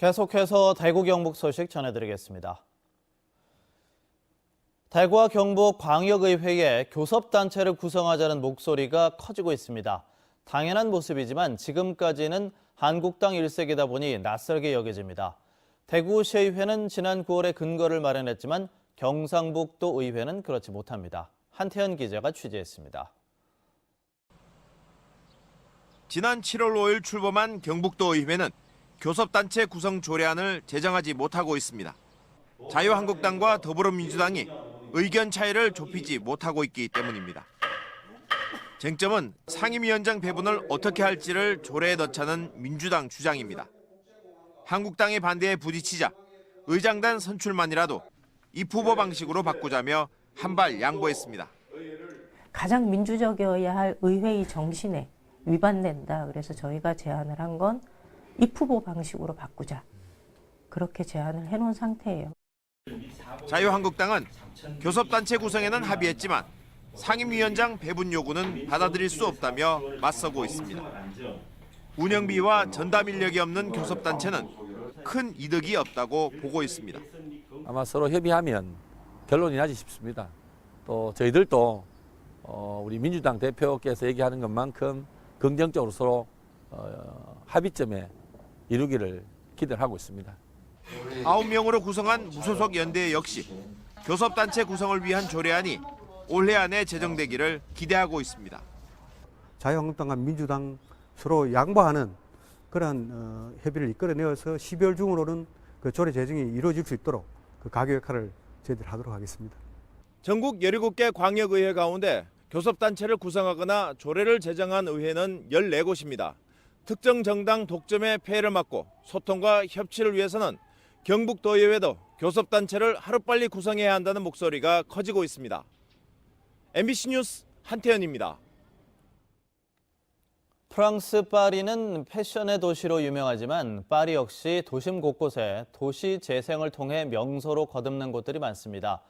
계속해서 대구 경북 소식 전해드리겠습니다. 대구와 경북 광역의회에 교섭단체를 구성하자는 목소리가 커지고 있습니다. 당연한 모습이지만 지금까지는 한국당 일색이다 보니 낯설게 여겨집니다. 대구시의회는 지난 9월에 근거를 마련했지만 경상북도 의회는 그렇지 못합니다. 한태현 기자가 취재했습니다. 지난 7월 5일 출범한 경북도 의회는 교섭단체 구성 조례안을 제정하지 못하고 있습니다. 자유한국당과 더불어민주당이 의견 차이를 좁히지 못하고 있기 때문입니다. 쟁점은 상임위원장 배분을 어떻게 할지를 조례에 넣자는 민주당 주장입니다. 한국당의 반대에 부딪히자 의장단 선출만이라도 입후보 방식으로 바꾸자며 한발 양보했습니다. 가장 민주적이어야 할 의회의 정신에 위반된다. 그래서 저희가 제안을 한 건 입후보 방식으로 바꾸자. 그렇게 제안을 해놓은 상태예요. 자유한국당은 교섭단체 구성에는 합의했지만 상임위원장 배분 요구는 받아들일 수 없다며 맞서고 있습니다. 운영비와 전담 인력이 없는 교섭단체는 큰 이득이 없다고 보고 있습니다. 아마 서로 협의하면 결론이 나지 싶습니다. 또 저희들도 우리 민주당 대표께서 얘기하는 것만큼 긍정적으로 서로 합의점에 이루기를 기대를 하고 있습니다. 9명으로 구성한 무소속 연대 역시 교섭단체 구성을 위한 조례안이 올해 안에 제정되기를 기대하고 있습니다. 자유한국당과 민주당 서로 양보하는 그러한 협의를 이끌어내어서 12월 중으로는 그 조례 제정이 이루어질 수 있도록 그 가교 역할을 저희들 하도록 하겠습니다. 전국 17개 광역의회 가운데 교섭단체를 구성하거나 조례를 제정한 의회는 14곳입니다. 특정 정당 독점의 폐해를 막고 소통과 협치를 위해서는 경북도의회도 교섭단체를 하루빨리 구성해야 한다는 목소리가 커지고 있습니다. MBC 뉴스 한태현입니다. 프랑스 파리는 패션의 도시로 유명하지만 파리 역시 도심 곳곳에 도시 재생을 통해 명소로 거듭난 곳들이 많습니다.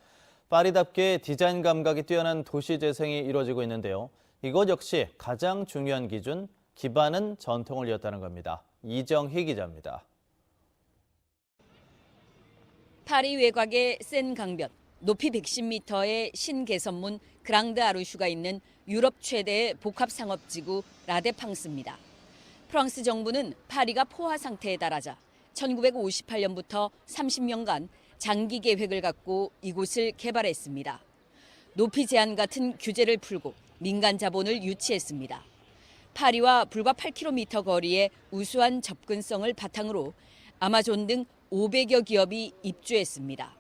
파리답게 디자인 감각이 뛰어난 도시 재생이 이루어지고 있는데요. 이것 역시 가장 중요한 기준, 기반은 전통을 이었다는 겁니다. 이정희 기자입니다. 파리 외곽의 센 강변, 높이 110m의 신개선문 그랑드 아루슈가 있는 유럽 최대의 복합상업지구 라데팡스입니다. 프랑스 정부는 파리가 포화 상태에 달하자 1958년부터 30년간 장기 계획을 갖고 이곳을 개발했습니다. 높이 제한 같은 규제를 풀고 민간 자본을 유치했습니다. 파리와 불과 8km 거리의 우수한 접근성을 바탕으로 아마존 등 500여 기업이 입주했습니다.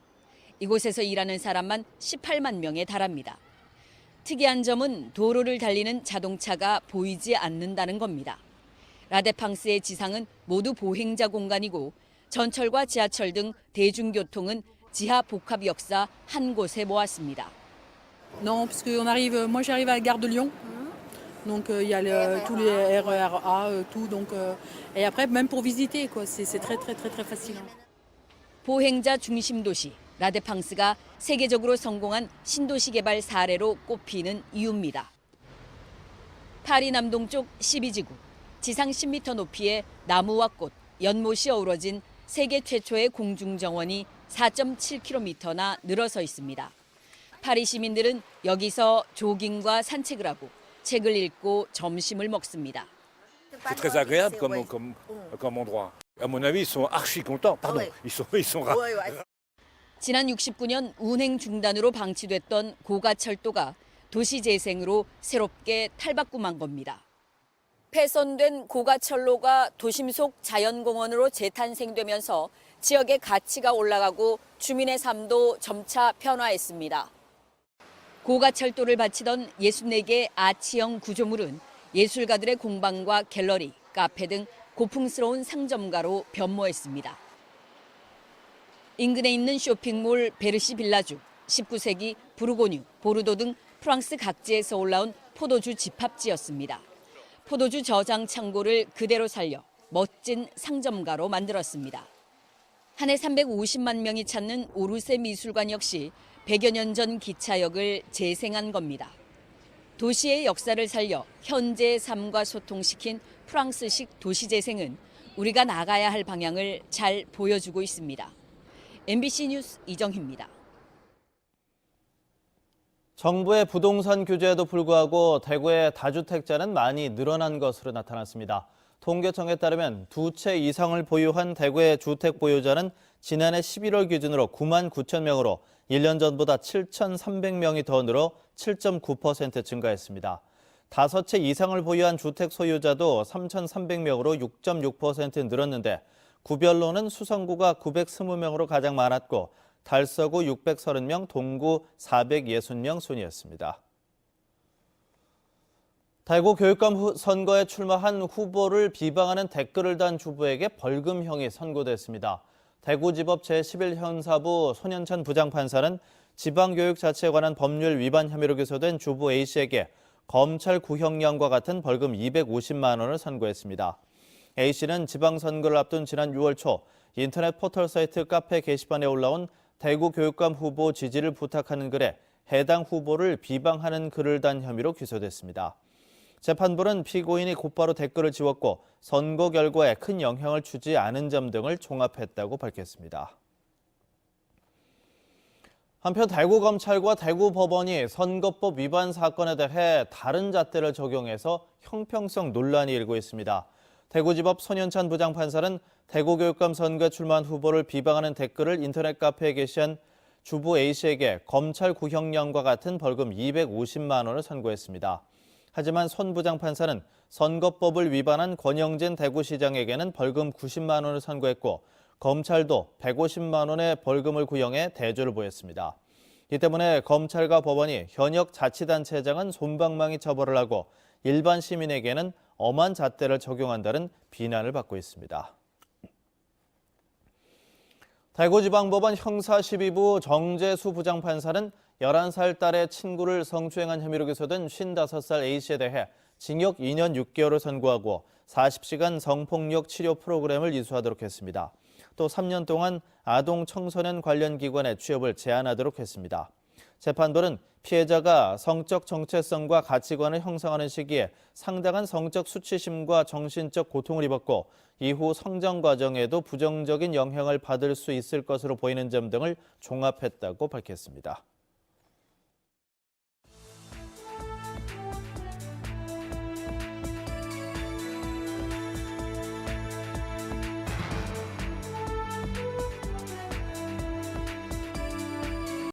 이곳에서 일하는 사람만 18만 명에 달합니다. 특이한 점은 도로를 달리는 자동차가 보이지 않는다는 겁니다. 라데팡스의 지상은 모두 보행자 공간이고 전철과 지하철 등 대중교통은 지하 복합 역사 한 곳에 모았습니다. Non, parce que moi j'arrive à la gare de Lyon. Donc il y a tous les RER A, tout donc et après même pour visiter quoi, c'est très facile. 보행자 중심 도시 라데팡스가 세계적으로 성공한 신도시 개발 사례로 꼽히는 이유입니다. 파리 남동쪽 12지구, 지상 10m 높이의 나무와 꽃, 연못이 어우러진 세계 최초의 공중정원이 4.7km나 늘어서 있습니다. 파리 시민들은 여기서 조깅과 산책을 하고 책을 읽고 점심을 먹습니다. C'est très agréable comme endroit. À mon avis, ils sont archi contents. Pardon, ils sont ravis. 지난 69년 운행 중단으로 방치됐던 고가철도가 도시 재생으로 새롭게 탈바꿈한 겁니다. 폐선된 고가철로가 도심 속 자연공원으로 재탄생되면서 지역의 가치가 올라가고 주민의 삶도 점차 변화했습니다. 고가철도를 바치던 64개 아치형 구조물은 예술가들의 공방과 갤러리, 카페 등 고풍스러운 상점가로 변모했습니다. 인근에 있는 쇼핑몰 베르시 빌라주, 19세기 부르고뉴, 보르도 등 프랑스 각지에서 올라온 포도주 집합지였습니다. 포도주 저장 창고를 그대로 살려 멋진 상점가로 만들었습니다. 한 해 350만 명이 찾는 오르세 미술관 역시 100여 년 전 기차역을 재생한 겁니다. 도시의 역사를 살려 현재의 삶과 소통시킨 프랑스식 도시재생은 우리가 나가야 할 방향을 잘 보여주고 있습니다. MBC 뉴스 이정희입니다. 정부의 부동산 규제에도 불구하고 대구의 다주택자는 많이 늘어난 것으로 나타났습니다. 통계청에 따르면 2채 이상을 보유한 대구의 주택 보유자는 지난해 11월 기준으로 9만 9천 명으로 1년 전보다 7,300명이 더 늘어 7.9% 증가했습니다. 5채 이상을 보유한 주택 소유자도 3,300명으로 6.6% 늘었는데 구별로는 수성구가 920명으로 가장 많았고 달서구 630명, 동구 460명 순이었습니다. 대구 교육감 선거에 출마한 후보를 비방하는 댓글을 단 주부에게 벌금형이 선고됐습니다. 대구지법 제11형사부 손현찬 부장판사는 지방교육자치에 관한 법률 위반 혐의로 기소된 주부 A씨에게 검찰 구형량과 같은 벌금 250만 원을 선고했습니다. A씨는 지방선거를 앞둔 지난 6월 초 인터넷 포털 사이트 카페 게시판에 올라온 대구 교육감 후보 지지를 부탁하는 글에 해당 후보를 비방하는 글을 단 혐의로 기소됐습니다. 재판부는 피고인이 곧바로 댓글을 지웠고 선거 결과에 큰 영향을 주지 않은 점 등을 종합했다고 밝혔습니다. 한편 대구검찰과 대구법원이 선거법 위반 사건에 대해 다른 잣대를 적용해서 형평성 논란이 일고 있습니다. 대구지법 손현찬 부장판사는 대구교육감 선거에 출마한 후보를 비방하는 댓글을 인터넷 카페에 게시한 주부 A씨에게 검찰 구형량과 같은 벌금 250만 원을 선고했습니다. 하지만 손 부장판사는 선거법을 위반한 권영진 대구시장에게는 벌금 90만 원을 선고했고 검찰도 150만 원의 벌금을 구형해 대조를 보였습니다. 이 때문에 검찰과 법원이 현역 자치단체장은 솜방망이 처벌을 하고 일반 시민에게는 엄한 잣대를 적용한다는 비난을 받고 있습니다. 대구지방법원 형사12부 정재수 부장판사는 11살 딸의 친구를 성추행한 혐의로 기소된 55살 A씨에 대해 징역 2년 6개월을 선고하고 40시간 성폭력 치료 프로그램을 이수하도록 했습니다. 또 3년 동안 아동 청소년 관련 기관에 취업을 제한하도록 했습니다. 재판부는 피해자가 성적 정체성과 가치관을 형성하는 시기에 상당한 성적 수치심과 정신적 고통을 입었고 이후 성장 과정에도 부정적인 영향을 받을 수 있을 것으로 보이는 점 등을 종합했다고 밝혔습니다.